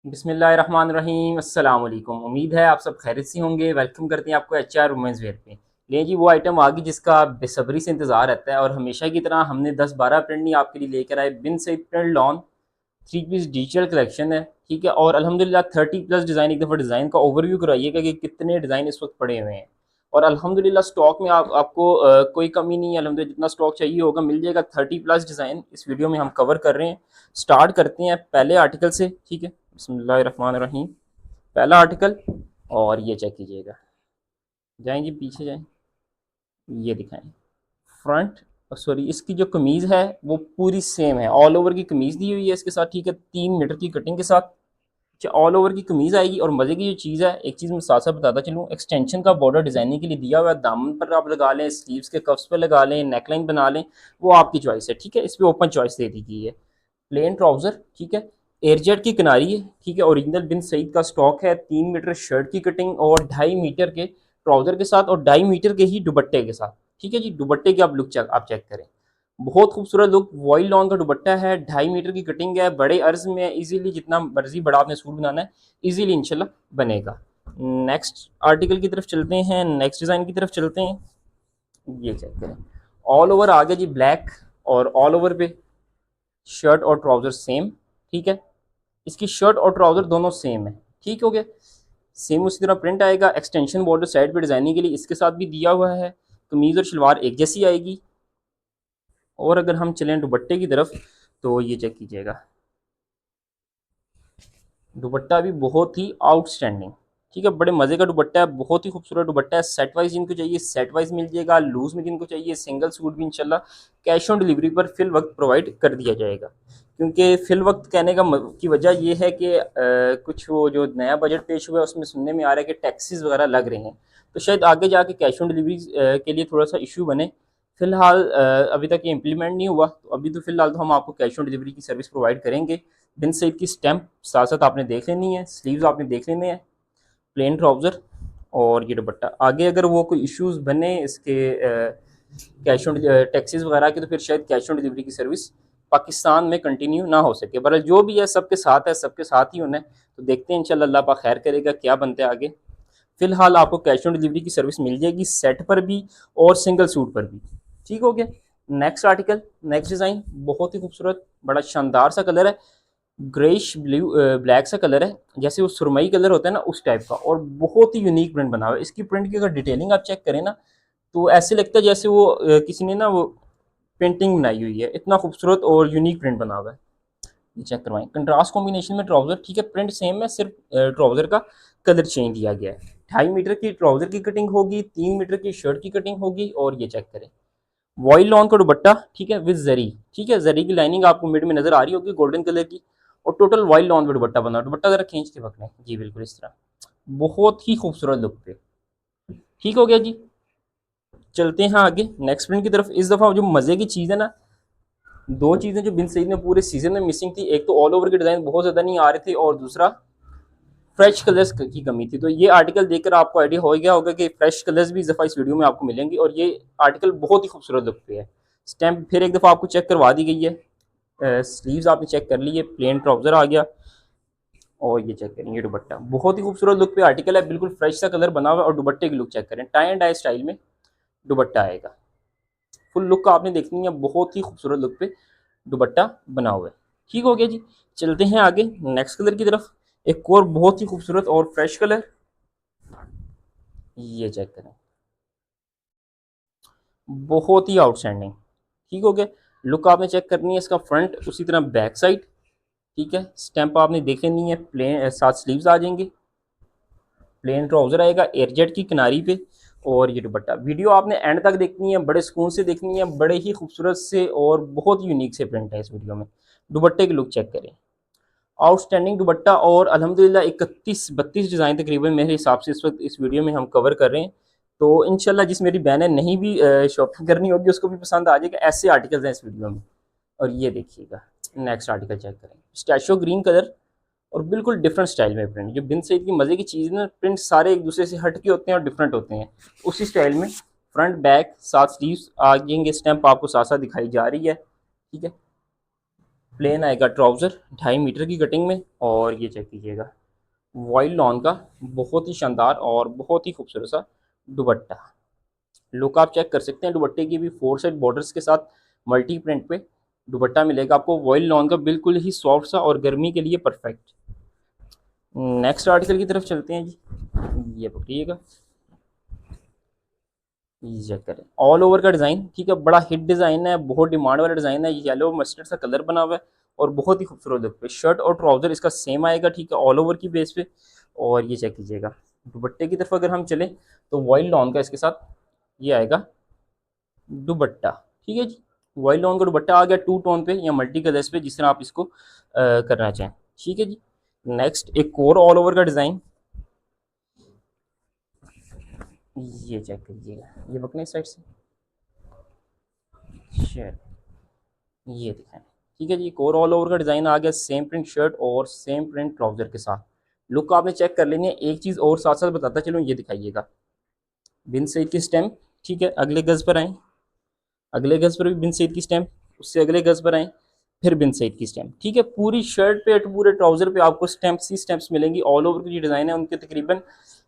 बिस्मिल्लाहिर्रहमानिर्रहीम अस्सलाम वालेकुम। उम्मीद है आप सब खैरियत से होंगे। वेलकम करते हैं आपको एचआर वुमेंस वेयर पे। ले जी वो आइटम आ गई जिसका बेसब्री से इंतज़ार रहता है और हमेशा की तरह हमने 10-12 प्रिंट नहीं आपके लिए लेकर आए। Bin Saeed print lawn 3 piece digital collection है, ठीक है। और अल्हम्दुलिल्लाह 30+ डिज़ाइन, एक दफ़ा डिज़ाइन का ओवरव्यू कराइएगा कि कितने डिज़ाइन इस वक्त पड़े हुए हैं। और अल्हम्दुलिल्लाह स्टॉक में आपको कोई कमी नहीं है। अल्हम्दुलिल्लाह जितना स्टॉक चाहिए होगा मिल जाएगा। 30+ डिज़ाइन इस वीडियो में हम कवर कर रहे हैं। स्टार्ट करते हैं पहले आर्टिकल से, ठीक है। बिस्मिल्लाहिर्रहमानिर्रहीम। पहला आर्टिकल, और ये चेक कीजिएगा। जाएं जी, पीछे जाएं। ये दिखाएं फ्रंट, सॉरी, इसकी जो कमीज़ है वो पूरी सेम है। ऑल ओवर की कमीज़ दी हुई है इसके साथ, ठीक है। 3 मीटर की कटिंग के साथ, अच्छा, ऑल ओवर की कमीज़ आएगी। और मज़े की जो चीज़ है, एक चीज़ मैं साथ साथ बताता चलूँ, एक्सटेंशन का बॉर्डर डिज़ाइनिंग के लिए दिया हुआ है। दामन पर आप लगा लें, स्लीव्स के कफ्स पर लगा लें, नेकलाइन बना लें, वो आपकी चॉइस है, ठीक है। इस पर ओपन चॉइस दे दी गई है। प्लेन ट्राउज़र, ठीक है। एयरजेट की किनारी है, ठीक है। ओरिजिनल बिन सईद का स्टॉक है। 3 मीटर शर्ट की कटिंग और 2.5 मीटर के ट्राउज़र के साथ और 2.5 मीटर के ही दुपट्टे के साथ, ठीक है जी। दुपट्टे की आप लुक चेक करें, बहुत खूबसूरत लुक। वॉइल लॉन का दुपट्टा है, 2.5 मीटर की कटिंग है, बड़े अर्ज में इजीली, जितना मर्जी बड़ा आपने सूट बनाना है इजीली इंशाल्लाह बनेगा। नेक्स्ट आर्टिकल की तरफ चलते हैं, नेक्स्ट डिज़ाइन की तरफ चलते हैं। ये चेक करें, ऑल ओवर आ गया जी ब्लैक, और ऑल ओवर पे शर्ट और ट्राउज़र सेम, ठीक है। इसकी शर्ट और ट्राउज़र दोनों सेम है, ठीक हो गया। सेम उसी तरह प्रिंट आएगा। एक्सटेंशन बॉर्डर साइड पे डिज़ाइनिंग के लिए इसके साथ भी दिया हुआ है। कमीज़ और शलवार एक जैसी आएगी। और अगर हम चलें दुपट्टे की तरफ, तो ये चेक कीजिएगा, दुपट्टा भी बहुत ही आउटस्टैंडिंग, ठीक है। बड़े मज़े का दुपट्टा है, बहुत ही खूबसूरत दुपट्टा है। सेट वाइज जिनको चाहिए सेट वाइज मिल जाएगा, लूज में जिनको चाहिए सिंगल सूट भी इंशाल्लाह कैश ऑन डिलीवरी पर फिल वक्त प्रोवाइड कर दिया जाएगा। क्योंकि फिल वक्त कहने का की वजह यह है कि कुछ वो जो नया बजट पेश हुआ है उसमें सुनने में आ रहा है कि टैक्सेस वगैरह लग रहे हैं, तो शायद आगे जाके कैश ऑन डिलीवरी के लिए थोड़ा सा इशू बने। फिलहाल अभी तक ये इम्प्लीमेंट नहीं हुआ, तो अभी तो फिलहाल तो हम आपको कैश ऑन डिलीवरी की सर्विस प्रोवाइड करेंगे। बिन सईद की स्टैम्प साथ साथ आपने देख लेनी है, स्लीव्स आपने देख लेने हैं, प्लेन ट्राउज़र और ये दुपट्टा। आगे अगर वो कोई इश्यूज बने इसके कैश ऑन टैक्सेस वगैरह के, तो फिर शायद कैश ऑन डिलीवरी की सर्विस पाकिस्तान में कंटिन्यू ना हो सके। बहरहाल जो भी है सबके साथ है, सबके साथ ही होना है। तो देखते हैं इंशाल्लाह, अल्लाह पाक खैर करेगा क्या बनता है आगे। फिलहाल आपको कैश ऑन डिलीवरी की सर्विस मिल जाएगी, सेट पर भी और सिंगल सूट पर भी, ठीक हो गया। नेक्स्ट आर्टिकल, नेक्स्ट डिज़ाइन बहुत ही खूबसूरत, बड़ा शानदार सा कलर है। ग्रेइश ब्लू ब्लैक सा कलर है, जैसे वो सुरमई कलर होता है ना उस टाइप का, और बहुत ही यूनिक प्रिंट बना हुआ है। इसकी प्रिंट की अगर डिटेलिंग आप चेक करें ना, तो ऐसे लगता है जैसे वो किसी ने ना वो पेंटिंग बनाई हुई है। इतना खूबसूरत और यूनिक प्रिंट बना हुआ है। ये चेक करवाएं, कंट्रास्ट कॉम्बिनेशन में ट्राउजर, ठीक है। प्रिंट सेम है, सिर्फ ट्राउजर का कलर चेंज किया गया है। 2.5 मीटर की ट्राउजर की कटिंग होगी, 3 मीटर की शर्ट की कटिंग होगी। और ये चेक करें, वॉइल लॉन का दुपट्टा, ठीक है, विद जरी, ठीक है। जरी की लाइनिंग आपको मिड में नजर आ रही होगी गोल्डन कलर की। और टोटल वॉइल लॉन का दुपट्टा बना, दुपट्टा जरा खींच के पकड़ें जी, बिल्कुल इस तरह, बहुत ही खूबसूरत लुक पे, ठीक हो गया जी। चलते हैं आगे नेक्स्ट प्रिंट की तरफ। इस दफ़ा जो मज़े की चीज़ है ना, दो चीज़ें जो बिन सईद में पूरे सीजन में मिसिंग थी, एक तो ऑल ओवर के डिज़ाइन बहुत ज़्यादा नहीं आ रहे थे, और दूसरा फ्रेश कलर्स की कमी थी। तो ये आर्टिकल देखकर आपको आइडिया हो गया होगा कि फ्रेश कलर्स भी इस दफ़ा इस वीडियो में आपको मिलेंगे। और ये आर्टिकल बहुत ही खूबसूरत लुक पे है। स्टैम्प फिर एक दफ़ा आपको चेक करवा दी गई है। स्लीव्स आपने चेक कर ली है, प्लेन ट्राउज़र आ गया। और ये चेक करें, ये दुपट्टा बहुत ही खूबसूरत लुक पे आर्टिकल है, बिल्कुल फ्रेश सा कलर बना हुआ है। और दुपट्टे की लुक चेक करें, टाई एंड डाई स्टाइल में दुपट्टा आएगा। फुल लुक का आपने देखनी है, बहुत ही खूबसूरत लुक पे दुपट्टा बना हुआ है, ठीक हो गया जी। चलते हैं आगे नेक्स्ट कलर की तरफ। एक और बहुत ही खूबसूरत और फ्रेश कलर, ये चेक करें, बहुत ही आउटस्टैंडिंग, ठीक हो गया। लुक आपने चेक करनी है, इसका फ्रंट उसी तरह बैक साइड, ठीक है। स्टैंप आपने देख लेनी है, प्लेन साथ स्लीव्स आ जाएंगे, प्लेन ट्राउजर आएगा एयरजेट की किनारी पे। और ये दुपट्टा, वीडियो आपने एंड तक देखनी है, बड़े सुकून से देखनी है, बड़े ही खूबसूरत से और बहुत यूनिक से प्रिंट है इस वीडियो में। दुपट्टे की लुक चेक करें, आउटस्टैंडिंग दुपट्टा। और अल्हम्दुलिल्लाह 31-32 डिज़ाइन तकरीबन मेरे हिसाब से इस वक्त इस वीडियो में हम कवर कर रहे हैं। तो इंशाल्लाह जिस मेरी बहनें नहीं भी शॉपिंग करनी होगी उसको भी पसंद आ जाएगा, ऐसे आर्टिकल्स हैं इस वीडियो में। और ये देखिएगा, नेक्स्ट आर्टिकल चेक करें, स्टैशो ग्रीन कलर और बिल्कुल डिफरेंट स्टाइल में प्रिंट। जो बिन सईद की मज़े की चीज़ है ना, प्रिंट सारे एक दूसरे से हट के होते हैं और डिफरेंट होते हैं उसी स्टाइल में। फ्रंट बैक साथ स्लीव्स आ जाएंगे, स्टैंप आपको साथ साथ दिखाई जा रही है, ठीक है। प्लेन आएगा ट्राउज़र 2.5 मीटर की कटिंग में, और ये चेक कीजिएगा वॉइल लॉन का बहुत ही शानदार और बहुत ही खूबसूरत सा दुपट्टा। लुक आप चेक कर सकते हैं दुपट्टे की भी, 4 साइड बॉर्डर्स के साथ मल्टी प्रिंट पे दुपट्टा मिलेगा आपको वॉइल लॉन का, बिल्कुल ही सॉफ्ट सा और गर्मी के लिए परफेक्ट। नेक्स्ट आर्टिकल की तरफ चलते हैं जी, ये पकड़िएगा, ये चेक करें ऑल ओवर का डिज़ाइन, ठीक है, बड़ा हिट डिज़ाइन है, बहुत डिमांड वाला डिज़ाइन है, येलो मस्टर्ड सा कलर बना हुआ है और बहुत ही खूबसूरत लुक पे। शर्ट और ट्राउज़र इसका सेम आएगा, ठीक है, ऑल ओवर की बेस पे। और ये चेक कीजिएगा दुपट्टे की तरफ अगर हम चलें तो वॉइल लॉन का इसके साथ ये आएगा दुपट्टा, ठीक है जी। वॉइल लॉन का दुपट्टा आ गया 2 टोन पे या मल्टी कलर्स पे, जिस तरह आप इसको करना चाहें, ठीक है जी। नेक्स्ट एक और ऑल ओवर का डिज़ाइन, ये चेक करिएगा, ये पकड़े इस साइड से, शेयर, ये दिखाएं, ठीक है जी। एक और ऑल ओवर का डिज़ाइन आ गया, सेम प्रिंट शर्ट और सेम प्रिंट ट्राउज़र के साथ। लुक आपने चेक कर लेनी है। एक चीज़ और साथ साथ बताता चलूँ, ये दिखाइएगा बिन सईद की स्टैम्प, ठीक है, अगले गज़ पर आएँ, अगले गज़ पर भी बिन सईद की स्टैम्प, उससे अगले गज़ पर आएँ, फिर बिन सईद की स्टैम्प, ठीक है। पूरी शर्ट पे पूरे ट्राउज़र पे आपको स्टैम्प्स ही स्टैम्प्स मिलेंगी। ऑल ओवर की जो डिज़ाइन है उनके तकरीबन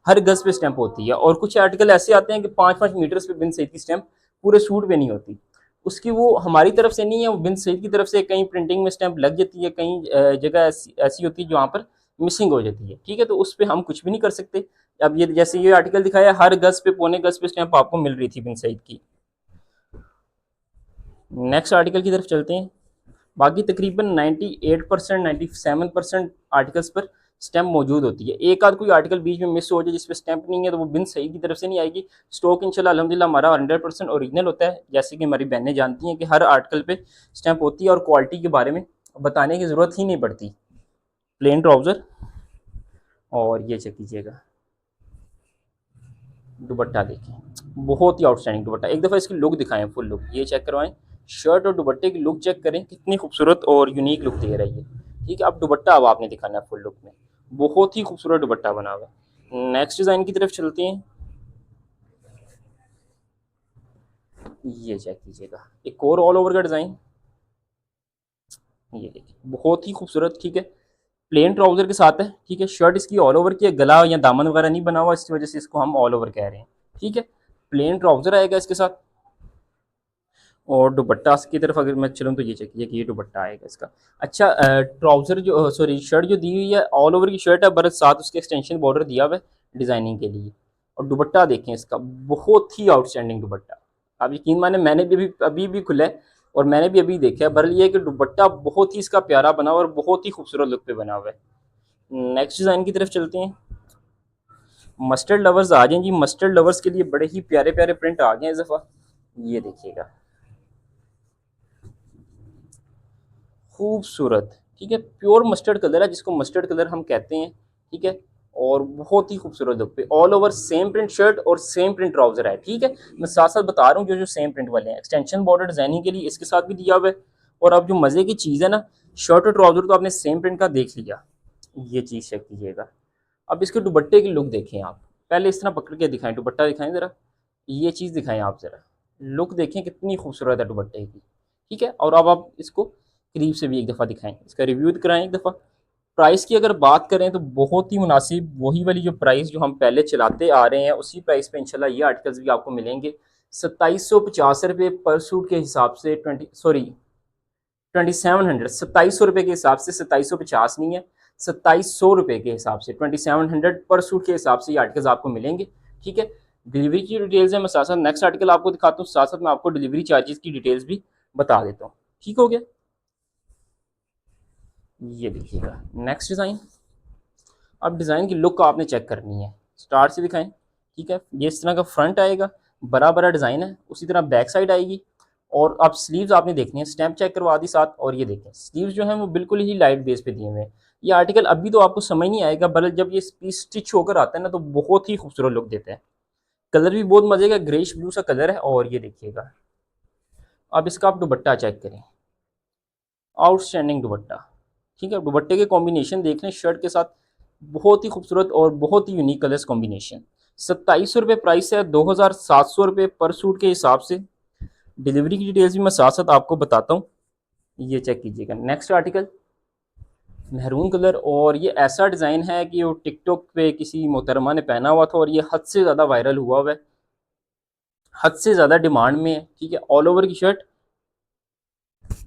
हर गज़ पे स्टैम्प होती है, और कुछ आर्टिकल ऐसे आते हैं कि 5-5 मीटर्स पे बिन सईद की स्टैम्प पूरे सूट पे नहीं होती। उसकी वो हमारी तरफ से नहीं है, वो बिन सईद की तरफ से कहीं प्रिंटिंग में स्टैम्प लग जाती है, कहीं जगह ऐसी ऐसी होती है जहाँ पर मिसिंग हो जाती है, ठीक है, तो उस पर हम कुछ भी नहीं कर सकते। अब ये जैसे ये आर्टिकल दिखाया, हर गज़ पे पौने गज़ पे स्टैम्प आपको मिल रही थी बिन सईद की। नेक्स्ट आर्टिकल की तरफ चलते हैं। बाकी तकरीबन 98% 97% आर्टिकल्स पर स्टैम्प मौजूद होती है। एक आध कोई आर्टिकल बीच में मिस हो जाए जिस पे स्टैम्प नहीं है, तो वो बिन सही की तरफ से नहीं आएगी। स्टॉक इंशाल्लाह अल्हम्दुलिल्लाह हमारा 100% ओरिजिनल होता है, जैसे कि हमारी बहनें जानती हैं कि हर आर्टिकल पे स्टैम्प होती है और क्वालिटी के बारे में बताने की ज़रूरत ही नहीं पड़ती। प्लेन ट्राउज़र, और ये चेक कीजिएगा दुपट्टा देखें, बहुत ही आउटस्टैंडिंग दुपट्टा। एक दफ़ा इसकी लुक दिखाएं, फुल लुक ये चेक करवाएं, शर्ट और दुपट्टे की लुक चेक करें, कितनी खूबसूरत और यूनिक लुक दे रहा है ये, ठीक है। अब दुपट्टा अब आपने दिखाना है फुल लुक में, बहुत ही खूबसूरत दुपट्टा बना हुआ है। नेक्स्ट डिज़ाइन की तरफ चलते हैं, ये चेक कीजिएगा एक और ऑल ओवर का डिज़ाइन, ये देखिए बहुत ही खूबसूरत, ठीक है, प्लेन ट्राउज़र के साथ है, ठीक है। शर्ट इसकी ऑल ओवर की है, गला या दामन वगैरह नहीं बना हुआ, इसकी वजह से इसको हम ऑल ओवर कह रहे हैं, ठीक है। प्लेन ट्राउज़र आएगा इसके साथ, और दुपट्टा की तरफ अगर मैं चलूँ तो ये चेक कीजिए कि ये दुपट्टा आएगा इसका। अच्छा, ट्राउज़र जो सॉरी शर्ट जो दी हुई है ऑल ओवर की शर्ट है, बरत साथ उसके एक्सटेंशन बॉर्डर दिया हुआ है डिज़ाइनिंग के लिए। और दुपट्टा देखें इसका, बहुत ही आउटस्टैंडिंग दुपट्टा। आप यकीन माने मैंने भी अभी भी खुला है और मैंने भी अभी देखा है, बहरहाल ये है कि दुपट्टा बहुत ही इसका प्यारा बना हुआ और बहुत ही खूबसूरत लुक पे बना हुआ है। नेक्स्ट डिज़ाइन की तरफ चलते हैं। मस्टर्ड लवर्स आ जाएं जी, मस्टर्ड लवर्स के लिए बड़े ही प्यारे प्यारे प्रिंट आ गए हैं इस दफ़ा, ये देखिएगा खूबसूरत, ठीक है, प्योर मस्टर्ड कलर है जिसको मस्टर्ड कलर हम कहते हैं, ठीक है। और बहुत ही खूबसूरत लुक पे all over same print shirt और सेम प्रिंट ट्राउजर है, ठीक है। मैं साथ साथ बता रहा हूँ जो जो सेम प्रिंट वाले हैं, एक्सटेंशन बॉर्डर डिजाइनिंग के लिए इसके साथ भी दिया हुआ है। और अब जो मज़े की चीज़ है ना, शर्ट और ट्राउजर तो आपने सेम प्रिंट का देख लिया, ये चीज़ चेक कीजिएगा। अब इसके दुपट्टे की लुक देखें आप, पहले इस तरह पकड़ के दिखाएं, दुपट्टा दिखाएं ज़रा, ये चीज़ दिखाएं आप ज़रा, लुक देखें कितनी खूबसूरत है दुपट्टे की, ठीक है। और अब आप इसको करीब से भी एक दफ़ा दिखाएं, इसका रिव्यू कराएं एक दफ़ा। प्राइस की अगर बात करें तो बहुत ही मुनासिब, वही वाली जो प्राइस जो हम पहले चलाते आ रहे हैं उसी प्राइस पे इंशाल्लाह ये आर्टिकल्स भी आपको मिलेंगे। 2750 रुपये पर सूट के हिसाब से, 2700, 2700 रुपये के हिसाब से, 2750 नहीं है, 2700 रुपये के हिसाब से, 2700 पर सूट के हिसाब से ये आर्टिकल्स आपको मिलेंगे, ठीक है। डिलीवरी की डिटेल्स है, मैं साथ साथ नेक्स्ट आर्टिकल आपको दिखाता हूँ, साथ साथ मैं आपको डिलीवरी चार्जेस की डिटेल्स भी बता देता हूँ, ठीक हो गया। ये देखिएगा नेक्स्ट डिज़ाइन। अब डिज़ाइन की लुक आपने चेक करनी है, स्टार्ट से दिखाएं, ठीक है। ये इस तरह का फ्रंट आएगा, बड़ा बड़ा डिज़ाइन है, उसी तरह बैक साइड आएगी। और अब स्लीव्स आपने देखनी है, स्टैम्प चेक करवा दी साथ, और ये देखें स्लीव्स जो हैं वो बिल्कुल ही लाइट बेस पे दिए हुए हैं। ये आर्टिकल अभी तो आपको समझ नहीं आएगा, बल्कि जब ये पीस स्टिच होकर आता है ना तो बहुत ही खूबसूरत लुक देता है। कलर भी बहुत मज़े का ग्रेश ब्लू सा कलर है, और ये देखिएगा। अब इसका आप दुपट्टा चेक करें, आउटस्टैंडिंग दुपट्टा, ठीक है। दुपट्टे के कॉम्बिनेशन देख लें शर्ट के साथ, बहुत ही खूबसूरत और बहुत ही यूनिक कलर्स कॉम्बिनेशन। 2700 रुपये प्राइस है, 2700 रुपये पर सूट के हिसाब से। डिलीवरी की डिटेल्स भी मैं साथ साथ आपको बताता हूँ, ये चेक कीजिएगा। नेक्स्ट आर्टिकल मेहरून कलर, और ये ऐसा डिज़ाइन है कि वो टिकटॉक पे किसी मोहतरमा ने पहना हुआ था और ये हद से ज़्यादा वायरल हुआ है, हद से ज़्यादा डिमांड में है। ठीक है, ऑल ओवर की शर्ट,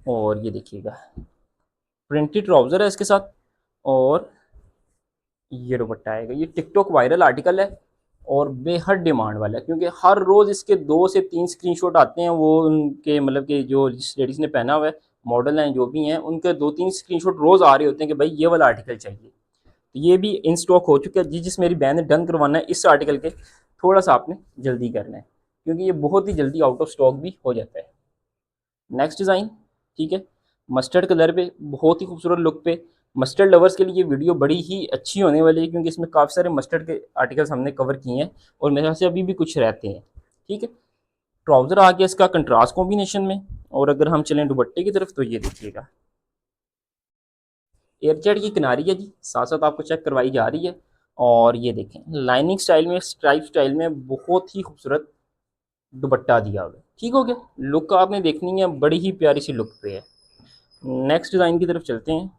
और ये देखिएगा प्रिंटेड ट्राउज़र है इसके साथ, और ये दुपट्टा आएगा। ये टिकटॉक वायरल आर्टिकल है और बेहद डिमांड वाला है, क्योंकि हर रोज़ इसके 2 से 3 स्क्रीनशॉट आते हैं, वो उनके मतलब कि जो जिस लेडीज़ ने पहना हुआ है, मॉडल हैं जो भी हैं, उनके 2-3 स्क्रीनशॉट रोज़ आ रहे होते हैं कि भाई ये वाला आर्टिकल चाहिए। तो ये भी इन स्टॉक हो चुका है। जिस मेरी बहन ने डन करवाना है इस आर्टिकल के, थोड़ा सा आपने जल्दी करना है, क्योंकि ये बहुत ही जल्दी आउट ऑफ स्टॉक भी हो जाता है। नेक्स्ट डिज़ाइन, ठीक है, मस्टर्ड कलर पे, बहुत ही खूबसूरत लुक पे। मस्टर्ड लवर्स के लिए ये वीडियो बड़ी ही अच्छी होने वाली है, क्योंकि इसमें काफ़ी सारे मस्टर्ड के आर्टिकल्स हमने कवर किए हैं और मेरे ख्याल से अभी भी कुछ रहते हैं। ठीक है, ट्राउज़र आ गया इसका कंट्रास्ट कॉम्बिनेशन में, और अगर हम चलें दुपट्टे की तरफ तो ये देखिएगा एयरजेट की किनारी है जी, साथ साथ आपको चेक करवाई जा रही है। और ये देखें लाइनिंग स्टाइल में, स्ट्राइप स्टाइल में बहुत ही खूबसूरत दुपट्टा दिया हुआ है। ठीक हो गया, लुक आपने देखनी है, बड़ी ही प्यारी सी लुक पे है। नेक्स्ट डिज़ाइन की तरफ चलते हैं,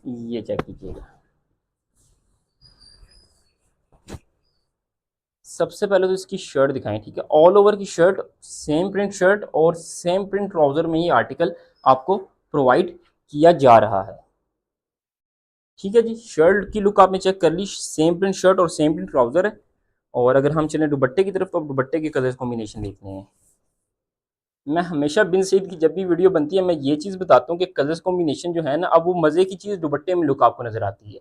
ये चेक कीजिएगा। सबसे पहले तो इसकी शर्ट दिखाएं। ठीक है, ऑल ओवर की शर्ट, सेम प्रिंट शर्ट और सेम प्रिंट ट्राउज़र में ये आर्टिकल आपको प्रोवाइड किया जा रहा है। ठीक है जी, शर्ट की लुक आपने चेक कर ली, सेम प्रिंट शर्ट और सेम प्रिंट ट्राउज़र है। और अगर हम चलें दुपट्टे की तरफ तो दुपट्टे के कलर कॉम्बिनेशन देखने हैं। मैं हमेशा बिन सईद की जब भी वीडियो बनती है मैं ये चीज़ बताता हूँ कि कलर्स कॉम्बिनेशन जो है ना, अब वो मज़े की चीज़ दुपट्टे में लुक आपको नज़र आती है।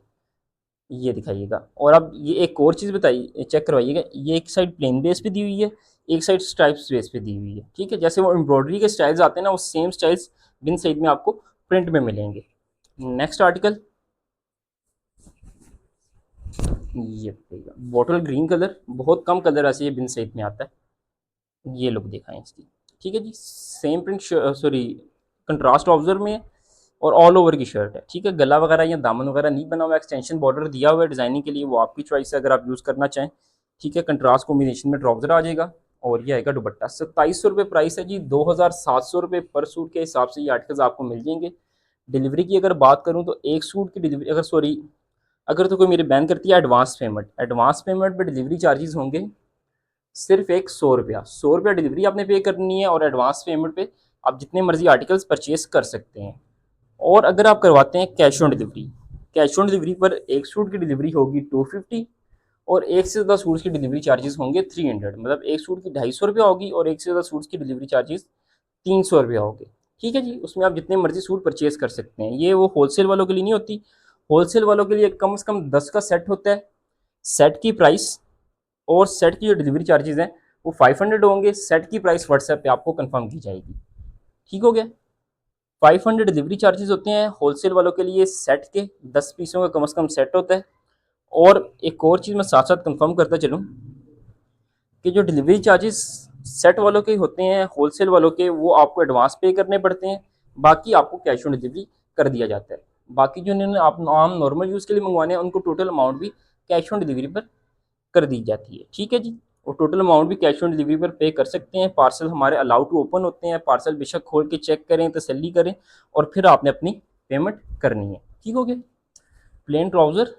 ये दिखाइएगा, और अब ये एक और चीज़ बताइए, चेक करवाइएगा, ये एक साइड प्लेन बेस पे दी हुई है, एक साइड स्ट्राइप्स बेस पे दी हुई है। ठीक है, जैसे वो एम्ब्रॉयडरी के स्टाइल्स आते हैं ना, वो सेम स्टाइल्स बिन सईद में आपको प्रिंट में मिलेंगे। नेक्स्ट आर्टिकल, ये देखिएगा बॉटल ग्रीन कलर, बहुत कम कलर ऐसे ये बिन सईद में आता है। ये लुक दिखाएं इसकी। ठीक है जी, same print, sorry contrast trouser में है और ऑल ओवर की शर्ट है। ठीक है, गला वगैरह या दामन वगैरह नहीं बना हुआ, एक्सटेंशन बॉर्डर दिया हुआ है डिज़ाइनिंग के लिए, वो आपकी चॉइस है अगर आप यूज़ करना चाहें। ठीक है, कंट्रास्ट कॉम्बिनेशन में ट्राउज़र आ जाएगा, और ये आएगा दुपट्टा। 2700 रुपये प्राइस है जी, 2700 रुपये पर सूट के हिसाब से ये आर्टिकल्स आपको मिल जाएंगे। डिलीवरी की अगर बात करूँ तो एक सूट की डिलीवरी, अगर सॉरी, अगर तो कोई मेरी बहन करती है एडवांस पेमेंट, एडवांस पेमेंट पर डिलीवरी चार्जेस होंगे सिर्फ एक 100 रुपया, 100 रुपया डिलीवरी आपने पे करनी है, और एडवांस पेमेंट पे आप जितने मर्जी आर्टिकल्स परचेज कर सकते हैं। और अगर आप करवाते हैं cash on delivery, cash on delivery पर एक सूट की डिलीवरी होगी 250, और एक से ज़्यादा सूट्स की डिलीवरी चार्जेस होंगे 300, मतलब एक सूट की 250 रुपया होगी और एक से ज़्यादा सूट्स की डिलीवरी चार्जेस 300 रुपया होंगे। ठीक है जी, उसमें आप जितने मर्जी सूट परचेज कर सकते हैं। ये वो होलसेल वालों के लिए नहीं होती, होलसेल वालों के लिए कम से कम 10 का सेट होता है। सेट की प्राइस और सेट की जो डिलीवरी चार्जेस हैं वो 500 होंगे। सेट की प्राइस व्हाट्सएप पे आपको कंफर्म की जाएगी। ठीक हो गया, 500 डिलीवरी चार्जेस होते हैं होलसेल वालों के लिए, सेट के 10 पीसों का कम से कम सेट होता है। और एक और चीज़ मैं साथ साथ कंफर्म करता चलूँ कि जो डिलीवरी चार्जेस सेट वालों के होते हैं, होलसेल वालों के, वो आपको एडवांस पे करने पड़ते हैं, बाकी आपको कैश ऑन डिलीवरी कर दिया जाता है। बाकी जो इन्होंने आप आम नॉर्मल यूज़ के लिए मंगवाने हैं उनको टोटल अमाउंट भी कैश ऑन डिलीवरी पर कर दी जाती है। ठीक है जी, और टोटल अमाउंट भी कैश ऑन डिलीवरी पर पे कर सकते हैं। पार्सल हमारे अलाउड टू ओपन होते हैं, पार्सल बेशक खोल के चेक करें, तसल्ली करें, और फिर आपने अपनी पेमेंट करनी है। ठीक हो गया, प्लेन ट्राउज़र,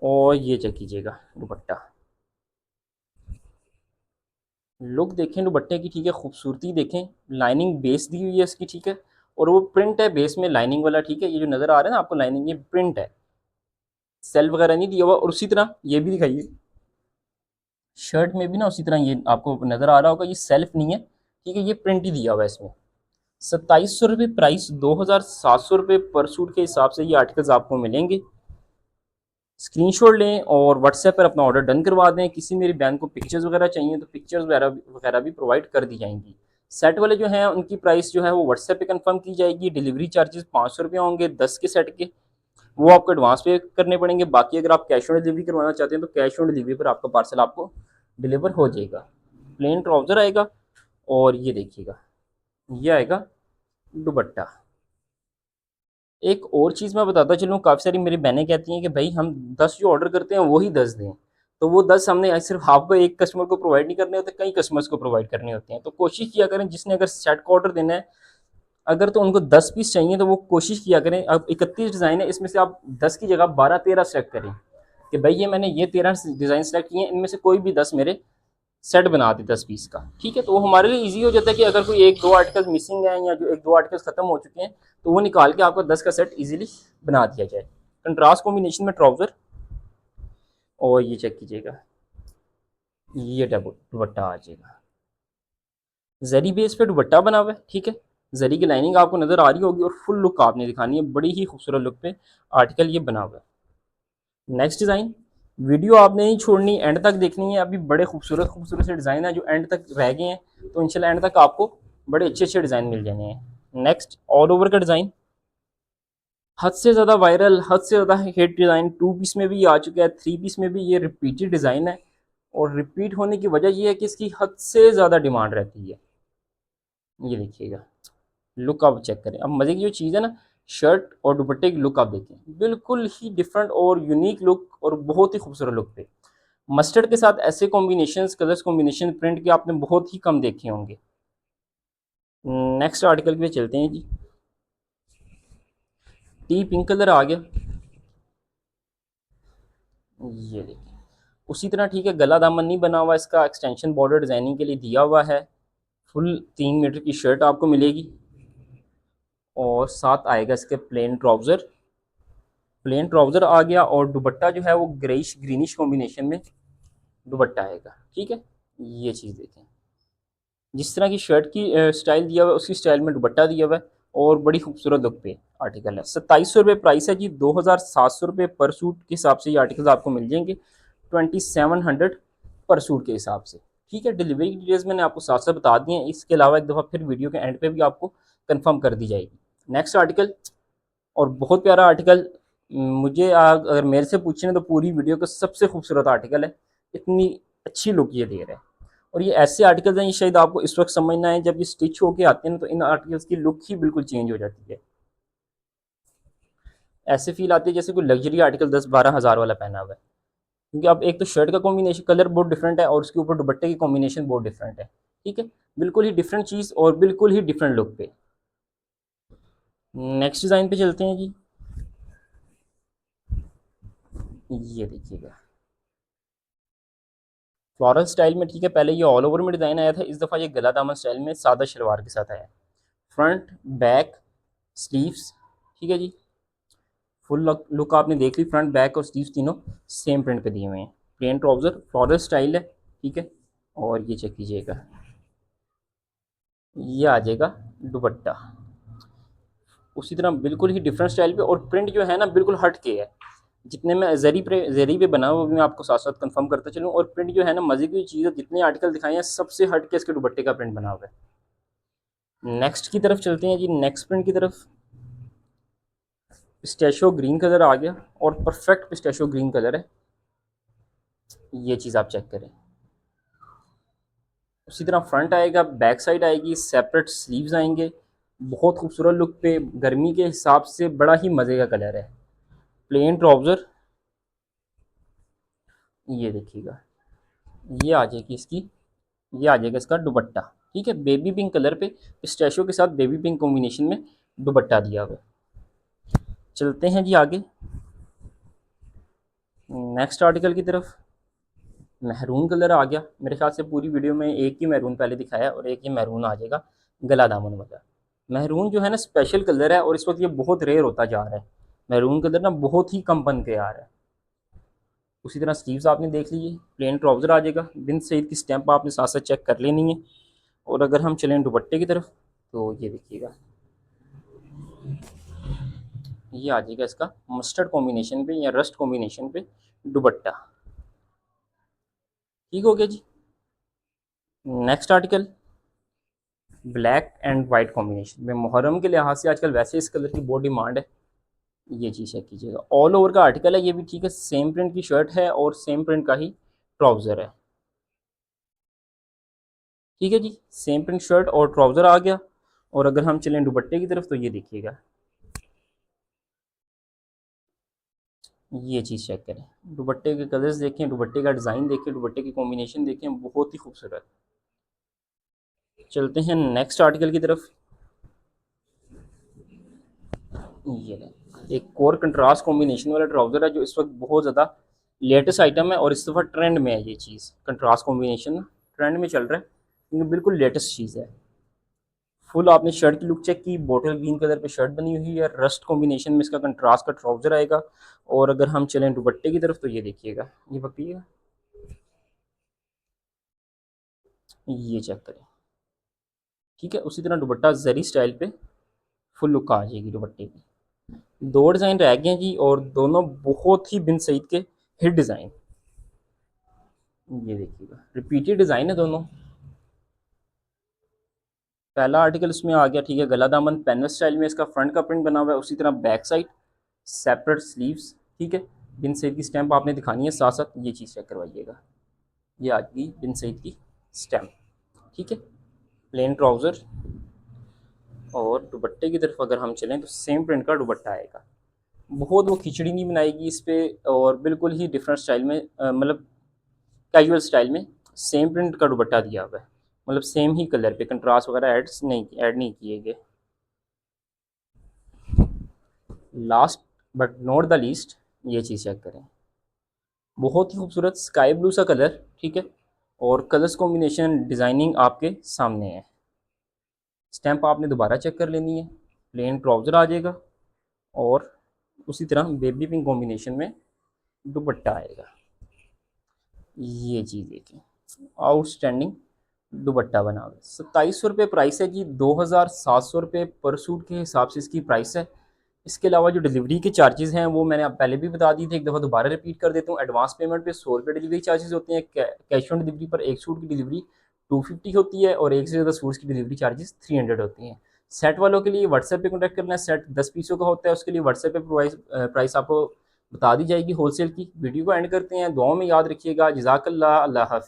और ये चेक कीजिएगा दुपट्टा, लुक देखें दुपट्टे की। ठीक है, खूबसूरती देखें, लाइनिंग बेस दी हुई है इसकी। ठीक है, और वो प्रिंट है बेस में लाइनिंग वाला। ठीक है, ये जो नज़र आ रहा है ना आपको लाइनिंग, ये प्रिंट है, सेल वगैरह नहीं दिया हुआ। और उसी तरह ये भी दिखाइए, शर्ट में भी ना उसी तरह ये आपको नज़र आ रहा होगा, ये सेल्फ नहीं है। ठीक है, ये प्रिंट ही दिया हुआ है इसमें। 2700 रुपये प्राइस, 2700 रुपये पर सूट के हिसाब से ये आर्टिकल्स आपको मिलेंगे। स्क्रीनशॉट लें और व्हाट्सएप पर अपना ऑर्डर डन करवा दें। किसी मेरी बहन को पिक्चर्स वगैरह चाहिए तो पिक्चर्स वगैरह वगैरह भी प्रोवाइड कर दी जाएंगी। सेट वाले जो हैं उनकी प्राइस जो है वो व्हाट्सएप पे कंफर्म की जाएगी। डिलीवरी चार्जेस 500 रुपये होंगे 10 के सेट के, वो आपको एडवांस पे करने पड़ेंगे। बाकी अगर आप कैश ऑन डिलीवरी करवाना चाहते हैं तो कैश ऑन डिलीवरी पर आपका पार्सल आपको डिलीवर हो जाएगा। प्लेन ट्राउज़र आएगा, और ये देखिएगा ये आएगा दुपट्टा। एक और चीज़ मैं बताता चलूँ, काफ़ी सारी मेरी बहनें कहती हैं कि भाई हम 10 जो ऑर्डर करते हैं वही 10 दें, तो वो 10 हमने सिर्फ आपको एक कस्टमर को प्रोवाइड नहीं करने होते, कई कस्टमर्स को प्रोवाइड करने होते हैं। तो कोशिश किया करें जिसने अगर सेट का ऑर्डर देना है, अगर तो उनको 10 पीस चाहिए तो वो कोशिश किया करें, अब 31 डिज़ाइन है, इसमें से आप 10 की जगह 12-13 सेलेक्ट करें कि भाई ये मैंने ये 13 डिज़ाइन सेलेक्ट किए हैं, इनमें से कोई भी 10 मेरे सेट बना दे 10 पीस का। ठीक है, तो वो हमारे लिए ईजी हो जाता है कि अगर कोई एक दो आर्टिकल मिसिंग है या जो एक दो आर्टिकल्स खत्म हो चुके हैं तो वो निकाल के आपको 10 का सेट ईजिली बना दिया जाए। कंट्रास्ट कॉम्बिनेशन में ट्राउज़र, और ये चेक कीजिएगा, ये दुपट्टा आ जाएगा, जरी बेस पे दुपट्टा बना हुआ है। ठीक है, जरी की लाइनिंग आपको नज़र आ रही होगी और फुल लुक आपने दिखानी है, बड़ी ही खूबसूरत लुक पे आर्टिकल ये बना हुआ है। नेक्स्ट डिज़ाइन, वीडियो आपने नहीं छोड़नी, एंड तक देखनी है। अभी बड़े खूबसूरत खूबसूरत से डिज़ाइन है जो एंड तक रह गए हैं, तो इंशाल्लाह एंड तक आपको बड़े अच्छे अच्छे डिज़ाइन मिल जाने हैं। नेक्स्ट, ऑल ओवर का डिज़ाइन, हद से ज़्यादा वायरल, हद से ज़्यादा हिट डिज़ाइन, 2 पीस में भी आ चुका है, 3 पीस में भी ये रिपीटेड डिज़ाइन है। और रिपीट होने की वजह ये है कि इसकी हद से ज़्यादा डिमांड रहती है। ये देखिएगा, लुक आप चेक करें। अब मज़े की जो चीज़ है ना, शर्ट और दुपट्टे की लुक आप देखें, बिल्कुल ही डिफरेंट और यूनिक लुक और बहुत ही खूबसूरत लुक पे। मस्टर्ड के साथ ऐसे कॉम्बिनेशंस, कलर्स कॉम्बिनेशन प्रिंट के आपने बहुत ही कम देखे होंगे। नेक्स्ट आर्टिकल पे चलते हैं जी। टी पिंक कलर आ गया, ये देखिए। उसी तरह ठीक है, गला दामन नहीं बना हुआ इसका, एक्सटेंशन बॉर्डर डिज़ाइनिंग के लिए दिया हुआ है। फुल 3 मीटर की शर्ट आपको मिलेगी और साथ आएगा इसके प्लेन ट्राउज़र। प्लेन ट्राउज़र आ गया और दुपट्टा जो है वो ग्रेइश ग्रीनिश कॉम्बिनेशन में दुपट्टा आएगा। ठीक है, ये चीज़ देखें, जिस तरह की शर्ट की स्टाइल दिया हुआ है उसी स्टाइल में दुपट्टा दिया हुआ है और बड़ी खूबसूरत लुक पे आर्टिकल है। 2700 रुपये प्राइस है जी, 2700 रुपये पर सूट के हिसाब से ये आर्टिकल आपको मिल जाएंगे, 2700 पर सूट के हिसाब से। ठीक है, डिलीवरी की डिटेल्स मैंने आपको साथ साथ बता दी हैं, इसके अलावा एक दफ़ा फिर वीडियो के एंड पे भी आपको कंफर्म कर दी जाएगी। नेक्स्ट आर्टिकल, और बहुत प्यारा आर्टिकल, मुझे अगर मेरे से पूछें तो पूरी वीडियो का सबसे खूबसूरत आर्टिकल है, इतनी अच्छी लुक ये दे रहा है। और ये ऐसे आर्टिकल्स हैं, ये शायद आपको इस वक्त समझना है, जब ये स्टिच होके आते हैं ना तो इन आर्टिकल्स की लुक ही बिल्कुल चेंज हो जाती है। ऐसे फील आती है जैसे कोई लग्जरी आर्टिकल 10-12 हज़ार वाला पहना हुआ है, क्योंकि अब एक तो शर्ट का कॉम्बिनेशन कलर बहुत डिफरेंट है और उसके ऊपर दुपट्टे की कॉम्बिनेशन बहुत डिफरेंट है। ठीक है, बिल्कुल ही डिफरेंट चीज़ और बिल्कुल ही डिफरेंट लुक पे। नेक्स्ट डिज़ाइन पे चलते हैं जी, ये देखिएगा, फ्लोरल स्टाइल में। ठीक है, पहले ये ऑल ओवर में डिज़ाइन आया था, इस दफ़ा ये गला दामन स्टाइल में सादा शलवार के साथ आया। फ्रंट, बैक, स्लीव्स, ठीक है जी, फुल लुक आपने देख ली, फ्रंट बैक और स्लीव्स तीनों सेम प्रिंट पे दिए हुए हैं। प्लेन ट्राउज़र, फ्लोरल स्टाइल है। ठीक है, और ये चेक कीजिएगा, ये आ जाएगा दुपट्टा, उसी तरह बिल्कुल ही डिफरेंट स्टाइल पे, और प्रिंट जो है ना बिल्कुल हट के है। जितने में जरी पे बना हुआ वो भी मैं आपको साथ साथ कंफर्म करता चलूँ, और प्रिंट जो है ना मज़े की चीज़ है, जितने आर्टिकल दिखाए हैं सबसे हट के इसके दुपट्टे का प्रिंट बना हुआ है। नेक्स्ट की तरफ चलते हैं जी, नेक्स्ट प्रिंट की तरफ। पिस्टेशियो ग्रीन कलर आ गया और परफेक्ट पिस्टेशियो ग्रीन कलर है, ये चीज़ आप चेक करें। उसी तरह फ्रंट आएगा, बैक साइड आएगी, सेपरेट स्लीव्स आएंगे, बहुत खूबसूरत लुक पे, गर्मी के हिसाब से बड़ा ही मज़े का कलर है। प्लेन ट्राउज़र, ये देखिएगा, ये आ जाएगी इसकी, ये आ जाएगा इसका दुपट्टा। ठीक है, बेबी पिंक कलर पे पिस्टेशियो के साथ बेबी पिंक कॉम्बिनेशन में दुपट्टा दिया हुआ है। चलते हैं जी आगे नेक्स्ट आर्टिकल की तरफ। महरून कलर आ गया, मेरे ख्याल से पूरी वीडियो में एक ही महरून पहले दिखाया और एक ही महरून आ जाएगा गला दामन वाला। महरून जो है ना स्पेशल कलर है और इस वक्त ये बहुत रेयर होता जा रहा है। महरून कलर ना बहुत ही कम बन के आ रहा है। उसी तरह स्लीव्स आपने देख लीजिए, प्लेन ट्राउज़र आ जाएगा, बिन सईद की स्टैंप आपने साथ साथ चेक कर लेनी है। और अगर हम चलें दुपट्टे की तरफ तो ये देखिएगा, ये आ जाएगा इसका मस्टर्ड कॉम्बिनेशन पे या रस्ट कॉम्बिनेशन पे दुपट्टा। ठीक हो गया जी। Next article, black and white combination में, मुहर्रम के लिहाज से आजकल वैसे इस कलर की बहुत डिमांड है। ये चीज़ चेक कीजिएगा, ऑल ओवर का आर्टिकल है ये भी। ठीक है, सेम प्रिंट की शर्ट है और सेम प्रिंट का ही ट्राउज़र है। ठीक है जी, सेम प्रिंट शर्ट और ट्राउज़र आ गया। और अगर हम चलें दुपट्टे की तरफ तो ये देखिएगा, ये चीज़ चेक करें, दुपट्टे के कलर्स देखें, दुपट्टे का डिज़ाइन देखें, दुपट्टे की कॉम्बिनेशन देखें, बहुत ही खूबसूरत। चलते हैं नेक्स्ट आर्टिकल की तरफ। ये लें, एक और कंट्रास्ट कॉम्बिनेशन वाला ट्राउज़र है जो इस वक्त बहुत ज़्यादा लेटेस्ट आइटम है और इस दफ़ा ट्रेंड में है। ये चीज़ कंट्रास्ट कॉम्बिनेशन ट्रेंड में चल रहा है क्योंकि बिल्कुल लेटेस्ट चीज़ है। फुल आपने शर्ट की लुक चेक की, बॉटल ग्रीन कलर पे शर्ट बनी हुई है, रस्ट कॉम्बिनेशन में इसका कंट्रास्ट का ट्राउज़र आएगा। और अगर हम चलें दुपट्टे की तरफ तो ये देखिएगा, ये पकड़िएगा, ये चेक करें। ठीक है, उसी तरह दुपट्टा जरी स्टाइल पे फुल लुक आ जाएगी दुपट्टे की। दो डिज़ाइन रह गए हैं जी और दोनों बहुत ही बिन सईद के हिट डिज़ाइन। ये देखिएगा, रिपीटेड डिज़ाइन है दोनों। पहला आर्टिकल इसमें आ गया, ठीक है, गला दामन पैनल स्टाइल में इसका फ्रंट का प्रिंट बना हुआ है, उसी तरह बैक साइड सेपरेट स्लीव्स। ठीक है, बिन सईद की स्टैंप आपने दिखानी है, साथ साथ ये चीज़ चेक करवाइएगा, ये आ गई बिन सईद की स्टैंप। ठीक है, प्लेन ट्राउज़र। और दुपट्टे की तरफ अगर हम चलें तो सेम प्रिंट का दुपट्टा आएगा। बहुत वो खिचड़ी नहीं बनाएगी इस पे और बिल्कुल ही डिफरेंट स्टाइल में, मतलब कैजुअल स्टाइल में सेम प्रिंट का दुपट्टा दिया हुआ है, मतलब सेम ही कलर पे, कंट्रास्ट वगैरह ऐड नहीं किए गए। Last but not the least, ये चीज़ चेक करें, बहुत ही खूबसूरत स्काई ब्लू सा कलर। ठीक है, और कलर्स कॉम्बिनेशन डिज़ाइनिंग आपके सामने है। स्टैंप आपने दोबारा चेक कर लेनी है। प्लेन ट्राउज़र आ जाएगा और उसी तरह बेबी पिंक कॉम्बिनेशन में दुपट्टा आएगा। ये चीज़ देखें, आउटस्टैंडिंग दुपट्टा बना हुआ है। 2700 रुपये प्राइस है जी, 2700 रुपये पर सूट के हिसाब से इसकी प्राइस है। इसके अलावा जो डिलीवरी के चार्जेस हैं वो मैंने आप पहले भी बता दिए थे, एक दफ़ा दोबारा रिपीट कर देता हूँ। एडवांस पेमेंट पे 100 रुपये डिलीवरी चार्जेस होते हैं। कैश ऑन डिलीवरी पर एक सूट की डिलीवरी 250 होती है और एक से ज़्यादा सूट्स की डिलीवरी चार्जेस 300 होती हैं। सेट वालों के लिए व्हाट्सएप पे कॉन्टैक्ट करना है, सेट 10 पीसों का होता है, उसके लिए व्हाट्सएप पे प्राइस आपको बता दी जाएगी होलसेल की। वीडियो को एंड करते हैं, दुआओं में याद रखिएगा। जज़ाकल्लाह, अल्लाह हाफ़िज़।